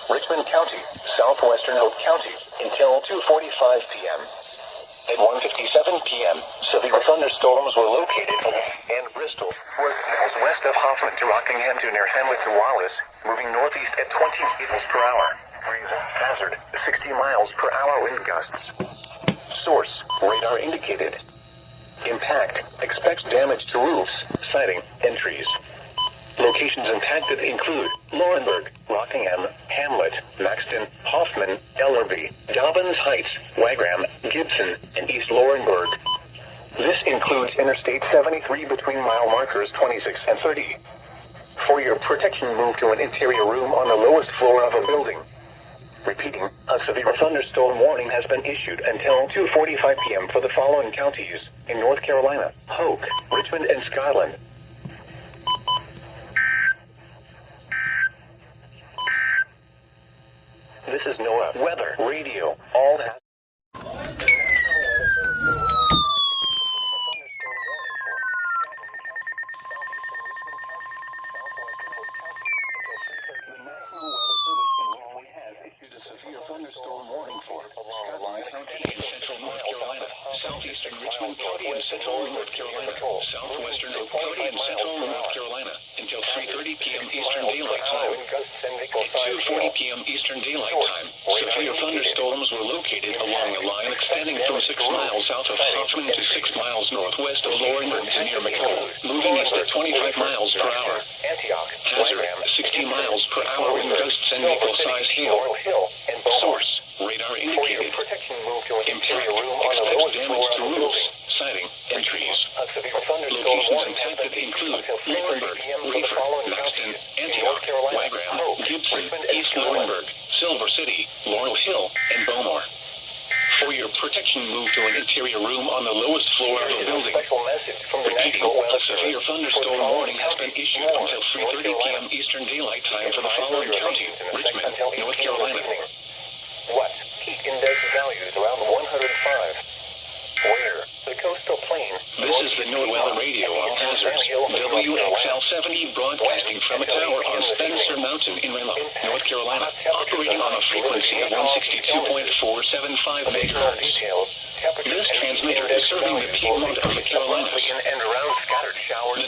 Richmond County, southwestern Hope County, until 2:45 p.m. At 1:57 p.m., severe thunderstorms were located in Bristol, 4 miles west of Hoffman to Rockingham to near Hamlet to Wallace, moving northeast at 20 miles per hour. Hazard, 60 miles per hour wind gusts. Source, radar indicated. Impact, expects damage to roofs, siding, and trees. Locations impacted include Laurinburg, Rockingham, Hamlet, Maxton, Hoffman, Ellerby, Dobbins Heights, Wagram, Gibson, and East Laurinburg. This includes Interstate 73 between mile markers 26 and 30. For your protection, move to an interior room on the lowest floor of a building. Repeating, a severe thunderstorm warning has been issued until 2:45 p.m. for the following counties in North Carolina: Hoke, Richmond, and Scotland. This is NOAA Weather Radio. All has thunderstorm warning for Scotland County in central North Carolina, southeastern Richmond County in central North Carolina, southwestern Hope County in central North Carolina, until 3:30 p.m. Eastern Daylight Time. At 2:40 p.m. Eastern Daylight Time, severe thunderstorms were located along a line extending from 6 miles south of Hoffman to 6 miles northwest of Laurinburg to near McCall, moving east at 25 miles per hour. Hazard, 60 miles per hour wind gusts and equal-sized hail. Source, radar indicated. Impact, expects damage to roofs, siding, and trees. Locations impacted include Laurinburg, Reeford, Maxton, Antioch, Wagram, Gibson, East Laurinburg, Silver City, Laurel Hill, and Bowmore. For your protection, move to an interior room on the lowest floor of a building. Repeating, a severe thunderstorm warning has been issued until 3:30 p.m. Eastern Daylight Time for the following counties: Richmond, North Carolina. What? Heat index values around 105. Where? The coastal plain. This is the NOAA Weather Radio on hazards. WXL-70 broadcasting from a tower on Spencer Mountain in Reno, North Carolina, operating on a frequency of 162.475 megahertz. This transmitter is serving the Piedmont of the Carolinas. And around scattered showers.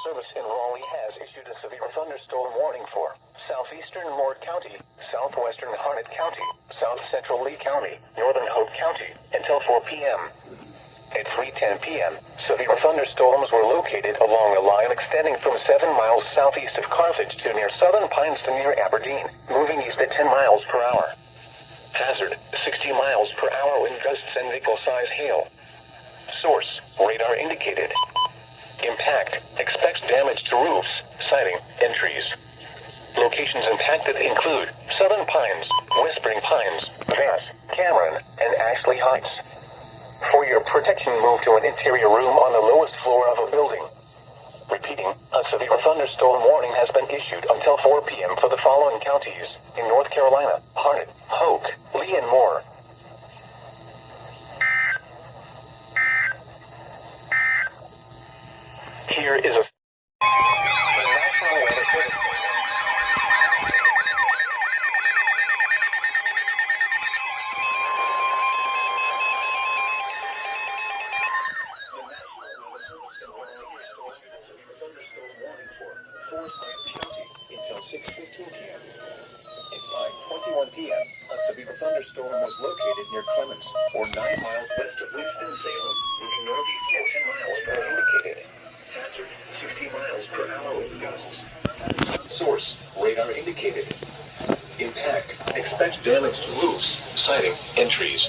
Service in Raleigh has issued a severe thunderstorm warning for southeastern Ward County, southwestern Harnett County, south central Lee County, northern Hope County, until 4 p.m. At 3:10 p.m., severe thunderstorms were located along a line extending from 7 miles southeast of Carthage to near Southern Pines to near Aberdeen, moving east at 10 miles per hour. Hazard, 60 miles per hour wind gusts and equal-sized hail. Source, radar indicated. Impact, expects damage to roofs, siding, and trees. Locations impacted include Southern Pines, Whispering Pines, Vass, Cameron, and Ashley Heights. For your protection, move to an interior room on the lowest floor of a building. Repeating, a severe thunderstorm warning has been issued until 4 p.m. for the following counties in North Carolina: Harnett, Hoke, Lee, and more. Here is a National Weather Service. Thunderstorm warning for Forsyth County until 6:15 p.m. At 5:21 p.m., a severe thunderstorm was located near Clements, or 9 miles west of Winston-Salem, moving northeast at 10 miles per indicated. Hazard, 60 miles per hour wind gusts. Source, radar indicated. Impact, expects damage to roofs, siding, and trees.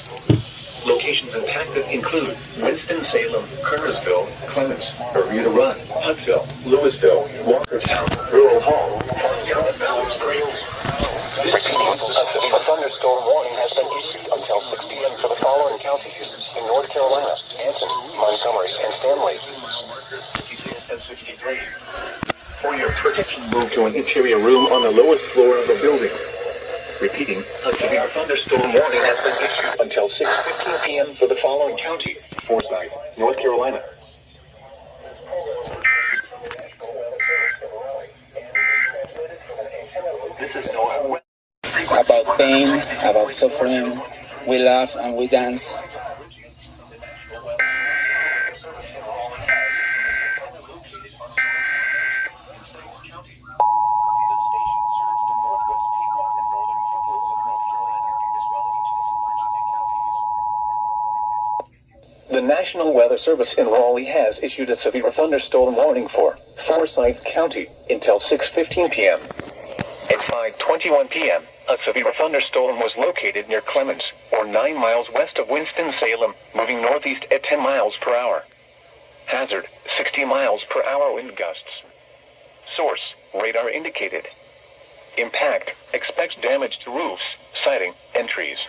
Locations impacted include Winston-Salem, Kernersville, Clements, Bermuda Run, Hudsville, Louisville, Walkertown, Rural Hall, Farmington, and Valley Springs. Repeating, a severe thunderstorm warning has been issued until 6 p.m. for the following counties in North Carolina: Anson, Montgomery, and Stanley. And 63. For your protection, move to an interior room on the lowest floor of the building. Repeating, a severe thunderstorm warning has been issued until 6:15 p.m. for the following county Forsyth, North Carolina. This is NOAA. About pain, about suffering, we laugh and we dance. The National Weather Service in Raleigh has issued a severe thunderstorm warning for Forsyth County until 6:15 p.m. At 5:21 p.m., a severe thunderstorm was located near Clemens, or 9 miles west of Winston-Salem, moving northeast at 10 miles per hour. Hazard, 60 miles per hour wind gusts. Source, radar indicated. Impact, expect damage to roofs, siding, and trees.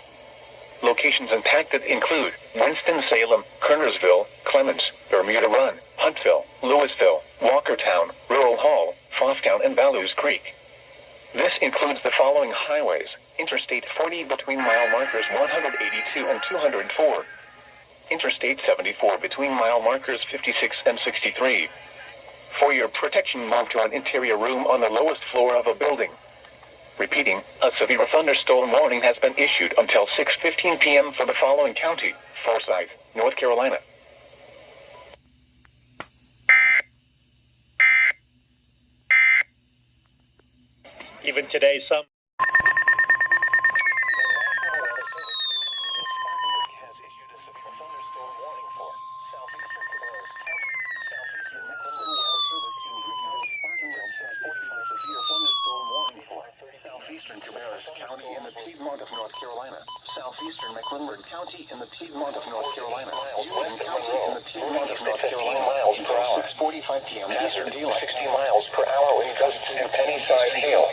Locations impacted include Winston-Salem, Kernersville, Clemens, Bermuda Run, Huntville, Louisville, Walkertown, Rural Hall, Foughtown, and Ballows Creek. This includes the following highways: Interstate 40 between mile markers 182 and 204. Interstate 74 between mile markers 56 and 63. For your protection, move to an interior room on the lowest floor of a building. Repeating, a severe thunderstorm warning has been issued until 6:15 p.m. for the following county: Forsyth, North Carolina. Even today, some County in the Piedmont of North Carolina, southeastern Mecklenburg County in the Piedmont of North Carolina, Union County in the Piedmont of North Carolina, miles per hour, 6:45 p.m. Eastern Daylight, 60 miles per hour wind gusts and penny-sized hail.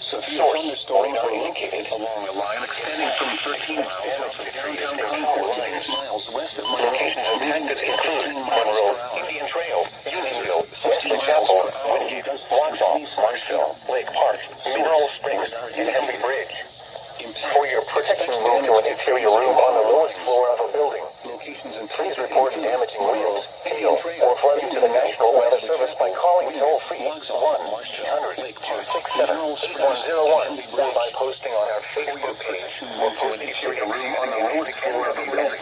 Severe thunderstorms are located along a line extending from 13 miles west of downtown Concord to 6 miles west of locations impacted include Monroe, Indian Trail, Unionville, Wesley Chapel, Wingate, Wausau, Marshville, Lake Park, Mineral Springs, and Henry Bridge. For your protection, move to an interior room on the lowest floor of a building. Please report damaging wheels, hail, or flooding to the National Weather Service by calling toll-free 1-800-267-8101 or by posting on our Facebook page or post interior room on the lowest floor of a building.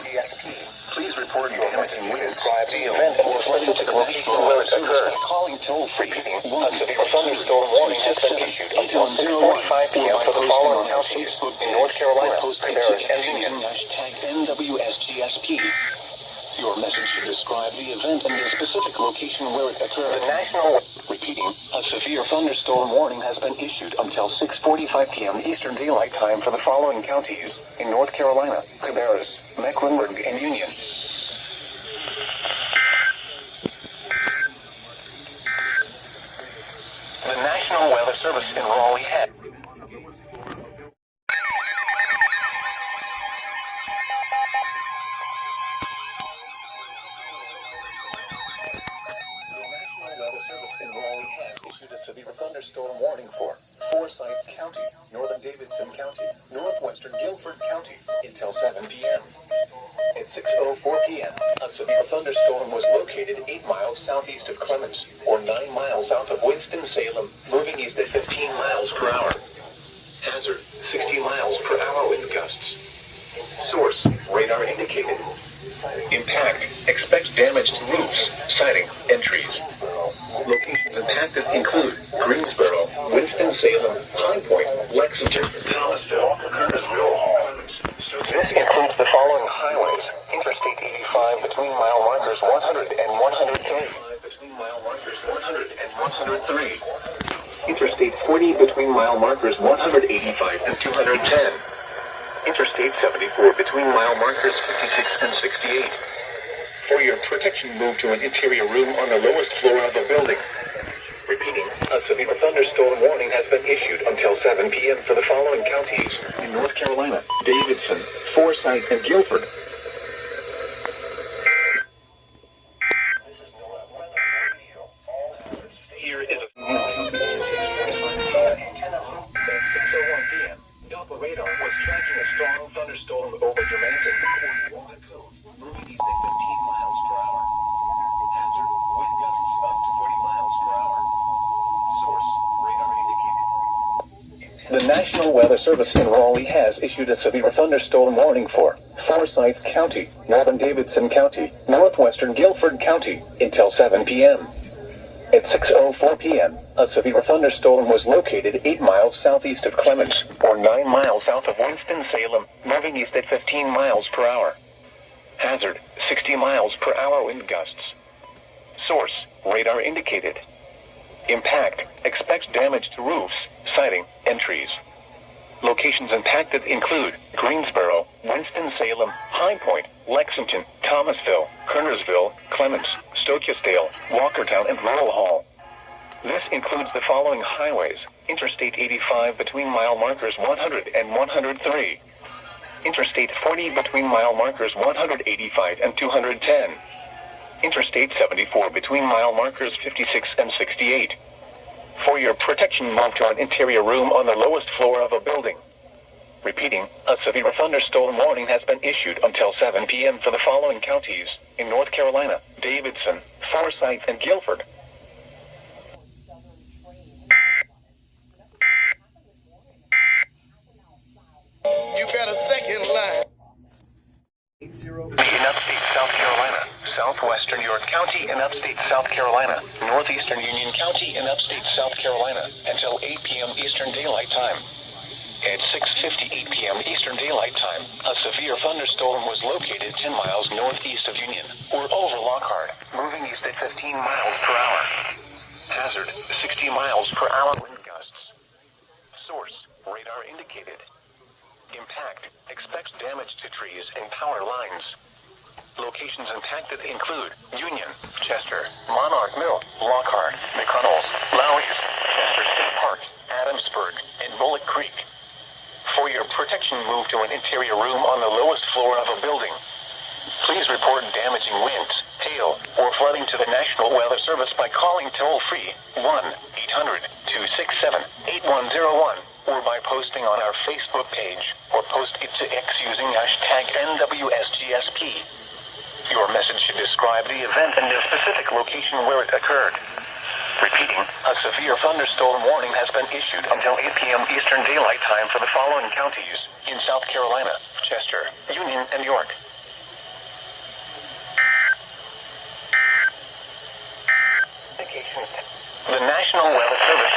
Please report damaging wheels, describe the event or specific location where it occurred. Calling toll-free. A severe thunderstorm warning has been issued until 6:45 p.m. for the following counties in North Carolina, Cabarrus, and Union. #NWSGSP. Your message should describe the event and the specific location where it occurred. The national... Repeating, a severe thunderstorm warning has been issued until 6:45 p.m. Eastern Daylight Time for the following counties in North Carolina, Cabarrus, Mecklenburg, and Union. The National Weather Service in Raleigh had... Thunderstorm warning for Forsyth County, Northern Davidson County, Northwestern Guilford County until 7 p.m. At 6:04 p.m., a severe thunderstorm was located 8 miles southeast of Clemens, or 9 miles south of Winston-Salem, moving east at 15 miles per hour. Hazard, 60 miles per hour wind gusts. Source, radar indicated. Impact, expect damage to roofs, siding, and trees. Locations impacted include Greensboro, Winston-Salem, High Point, Lexington, Thomasville, Kernersville. This includes the following highways: Interstate 85 between mile markers 100 and 103. Between mile markers 100 and 103. Interstate 40 between mile markers 185 and 210. Interstate 74 between mile markers 56 and 68. For your protection, move to an interior room on the lowest floor of a building. Repeating, a severe thunderstorm warning has been issued until 7 p.m. for the following counties in North Carolina: Davidson, Forsyth, and Guilford. Here is a... Doppler radar was tracking a strong thunderstorm over Germantown, moving east at 15 The National Weather Service in Raleigh has issued a severe thunderstorm warning for Forsyth County, northern Davidson County, northwestern Guilford County, until 7 p.m. At 6:04 p.m., a severe thunderstorm was located 8 miles southeast of Clemens, or 9 miles south of Winston-Salem, moving east at 15 miles per hour. Hazard, 60 miles per hour wind gusts. Source, radar indicated. Impact, expect damage to roofs, siding, and trees. Locations impacted include Greensboro, Winston-Salem, High Point, Lexington, Thomasville, Kernersville, Clements, Stokesdale, Walkertown, and Rural Hall. This includes the following highways: Interstate 85 between mile markers 100 and 103. Interstate 40 between mile markers 185 and 210. Interstate 74 between mile markers 56 and 68. For your protection, move to an interior room on the lowest floor of a building. Repeating, a severe thunderstorm warning has been issued until 7 p.m. for the following counties in North Carolina: Davidson, Forsyth, and Guilford. You got a second line. In upstate South Carolina, southwestern York County in upstate South Carolina, northeastern Union County in upstate South Carolina, until 8 p.m. Eastern Daylight Time. At 6:58 p.m. Eastern Daylight Time, a severe thunderstorm was located 10 miles northeast of Union, or over Lockhart, moving east at 15 miles per hour. Hazard, 60 miles per hour wind gusts. Source, radar indicated. Impact, expects damage to trees and power lines. Locations impacted include Union, Chester, Monarch Mill, Lockhart, McConnells, Lowry's, Chester State Park, Adamsburg, and Bullock Creek. For your protection, move to an interior room on the lowest floor of a building. Please report damaging winds, hail, or flooding to the National Weather Service by calling toll-free 1-800-267-8101 or by posting on our Facebook page or post it to X using hashtag NWSGSP. Your message should describe the event and the specific location where it occurred. Repeating, a severe thunderstorm warning has been issued until 8 p.m. Eastern Daylight Time for the following counties in South Carolina: Chester, Union, and York. The National Weather Service